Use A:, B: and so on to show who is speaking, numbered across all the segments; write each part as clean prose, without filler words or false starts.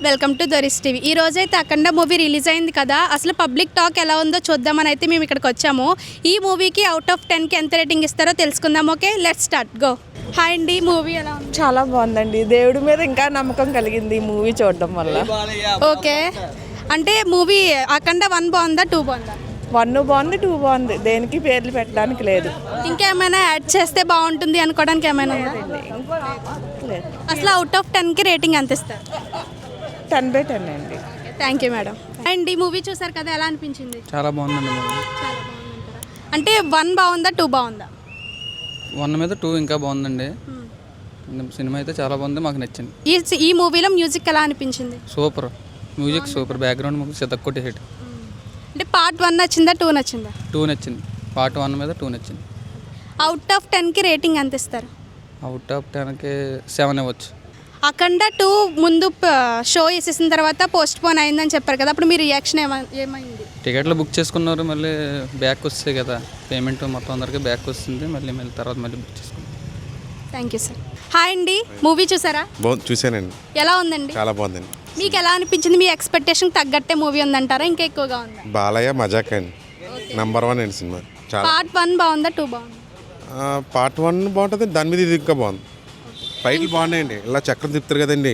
A: Welcome to దొరిస్ TV. ఈ రోజైతే అఖండ movie release అయింది కదా, అసలు పబ్లిక్ టాక్ ఎలా ఉందో చూద్దామని అయితే మేము ఇక్కడికి వచ్చాము. ఈ మూవీకి అవుట్ ఆఫ్ 10కి ఎంత రేటింగ్ ఇస్తారో తెలుసుకుందాం. Okay, let's start. Go. Hi అండి, మూవీ ఎలా ఉంది?
B: చాలా బాగుందండి. దేవుడి మీద ఇంకా నమ్మకం కలిగింది ఈ మూవీ చూడడం వల్ల.
A: ఓకే, అంటే మూవీ అఖండ 1 బాగుందా 2 బాగుందా?
B: 1 బాగుంది, 2 బాగుంది. దేనికి పేర్లు పెట్టడానికి లేదు.
A: ఇంకేమైనా యాడ్ చేస్తే బాగుంటుంది అనుకోవడానికి ఏమైనా ఉందా?
B: లేదు.
A: అసలు అవుట్ ఆఫ్ 10కి రేటింగ్ ఎంత ఇస్తారు?
B: 10/10 అండి.
A: Thank you madam. అండ్ ఈ మూవీ చూసారు కదా, ఎలా అనిపించింది?
C: చాలా బాగుందండి మూవీ.
A: చాలా బాగుందంటారా? అంటే 1 బాగుందా 2 బాగుందా?
C: 1 మీద 2 ఇంకా బాగుందండి. సినిమా అయితే చాలా బాగుంది, మాకు నచ్చింది.
A: ఈ మూవీలో మ్యూజిక్ ఎలా అనిపించింది?
C: Super music, super background music సితక్కొట్టి హిట్.
A: అంటే పార్ట్ 1 నచ్చిందా 2 నచ్చిందా?
C: 2 నచ్చింది. పార్ట్ 1 మీద 2 నచ్చింది.
A: అవుట్ ఆఫ్ 10కి రేటింగ్ ఎంత ఇస్తారు?
C: అవుట్ ఆఫ్ 10కి 7 ఇవ్వచ్చు.
A: అఖండ 2 ముందు షో వేసేసిన తర్వాత పోస్ట్ పోన్ అయిందని చెప్పారు కదా, అప్పుడు మీ రియాక్షన్ ఏమైంది?
C: టికెట్లు బుక్ చేసుకున్నారు, మళ్ళీ బ్యాక్ వస్తాయి కదా, పేమెంట్ మొత్తం అందరికీ బ్యాక్ వస్తుంది, మళ్ళీ తర్వాత బుక్ చేసుకున్నాం.
A: Thank you sir. హాయ్ అండి, మూవీ చూసారా?
D: చూసానండి.
A: ఎలా ఉందండి?
D: చాలా బాగుందండి.
A: మీకు ఎలా అనిపించింది? మీ ఎక్స్పెక్టేషన్ తగ్గట్టే మూవీ ఉందంటారా, ఇంకా ఎక్కువగా ఉందా?
D: బాలయ్య మజాక్ అండి, నంబర్ 1 అండి సినిమా. చాలా
A: పార్ట్ 1 బాగుందా 2 బాగుందా?
D: పార్ట్ 1 బాగుంటుంది, దాని మీద ఇది ఇంకా బాగుంది. ఫైట్లు బాగున్నాయండి, ఇలా చక్రం తిప్పుతారు కదండి,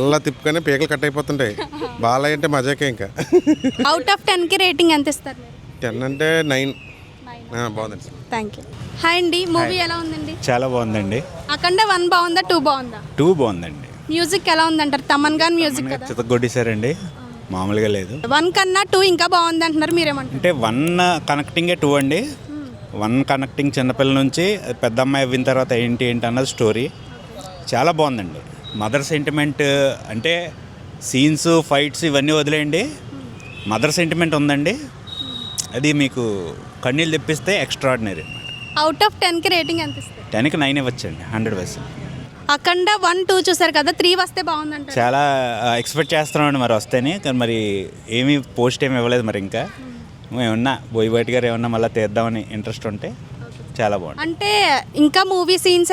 D: ఇలా తిప్పుకొని పీకలు కట్ అయిపోతుంటాయి. బాలయ్య అంటే మజాకే ఇంకా.
A: అవుట్ ఆఫ్ 10కి రేటింగ్ ఎంత ఇస్తారు?
D: 10 అంటే 9 బాగుందండి.
A: Thank you. హాయ్ అండి, మూవీ ఎలా ఉందండి?
E: చాలా బాగుందండి.
A: అఖండ 1 బాగుందా 2 బాగుందా?
E: 2 బాగుందండి.
A: మ్యూజిక్ ఎలా ఉందంటారు? తమన్ గాన్ మ్యూజిక్ కదా,
E: చితగొట్టేశారండి, మామూలుగా లేదు.
A: 1 కన్నా 2 ఇంకా బాగుంది అంటున్నారు, మీరేమంటారు?
E: అంటే 1 కనెక్టింగే 2 అండి. 1 కనెక్టింగ్ చిన్నపిల్ల నుంచి పెద్ద అమ్మాయి అవ్విన తర్వాత ఏంటి అన్నది స్టోరీ చాలా బాగుందండి. మదర్ సెంటిమెంట్ అంటే సీన్స్, ఫైట్స్ ఇవన్నీ వదిలేయండి, మదర్ సెంటిమెంట్ ఉందండి. అది మీకు కన్నీళ్ళు తెప్పిస్తే ఎక్స్ట్రాడినరీ అనమాట.
A: అవుట్ ఆఫ్ 10కి రేటింగ్ ఎంత ఇస్తారు?
E: 10కి 9 ఇవ్వచ్చండి, 100%.
A: అఖండ 1, 2 చూసారు కదా, 3 వస్తే బాగుందంటారు.
E: చాలా ఎక్స్పెక్ట్ చేస్తున్నామండి మరి వస్తేనే, కానీ మరి ఏమీ పోస్ట్ ఏమి ఇవ్వలేదు. మరి ఇంకా ఏమన్నా బోయపాటి గారు ఏమన్నా మళ్ళీ తీద్దామని ఇంట్రెస్ట్ ఉంటే చాలా బాగుంది.
A: అంటే ఇంకా మూవీ సీన్స్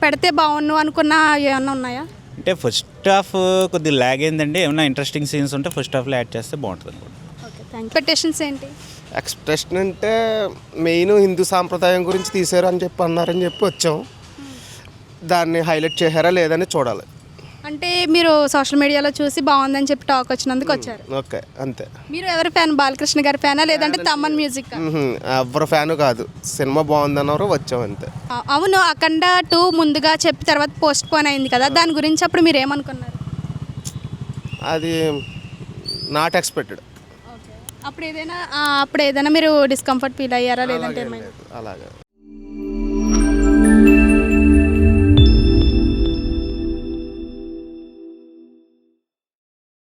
A: పెడితే బాగుండు అనుకున్న ఏమన్నా ఉన్నాయా?
E: అంటే ఫస్ట్ హాఫ్ కొద్దిగా ల్యాగ్ అయిందండి. ఏమన్నా ఇంట్రెస్టింగ్ సీన్స్ ఉంటే ఫస్ట్ హాఫ్లో యాడ్ చేస్తే బాగుంటుంది అనుకుంటా.
A: Okay, thank you. ఎక్స్పెక్టేషన్స్ ఏంటి?
F: ఎక్స్ప్రెషన్ అంటే మెయిన్ హిందూ సాంప్రదాయం గురించి తీశారు అని చెప్పి అన్నారని చెప్పి వచ్చాం. దాన్ని హైలైట్ చేశారా లేదని చూడాలి.
A: అంటే మీరు సోషల్ మీడియాలో చూసి బాగుందని చెప్పి టాక్ వచ్చినందుకు వచ్చారు.
F: ఓకే, అంతే.
A: మీరు ఎవరి ఫ్యాన్? బాలకృష్ణ గారి ఫ్యానా లేదంటే తమన్ మ్యూజిక్?
F: ఎవరు ఫ్యాను కాదు, సినిమా బాగుందన్నారు, వచ్చాం అంతే.
A: అవును, అఖండ 2 ముందుగా చెప్పి తర్వాత పోస్ట్ పోన్ అయింది కదా, దాని గురించి అప్పుడు మీరు ఏమనుకున్నారు?
F: అది నాట్ ఎక్స్పెక్టెడ్.
A: అప్పుడు ఏదైనా మీరు డిస్కంఫర్ట్ ఫీల్ అయ్యారా లేదంటే ఏమైనా?
F: అలాగే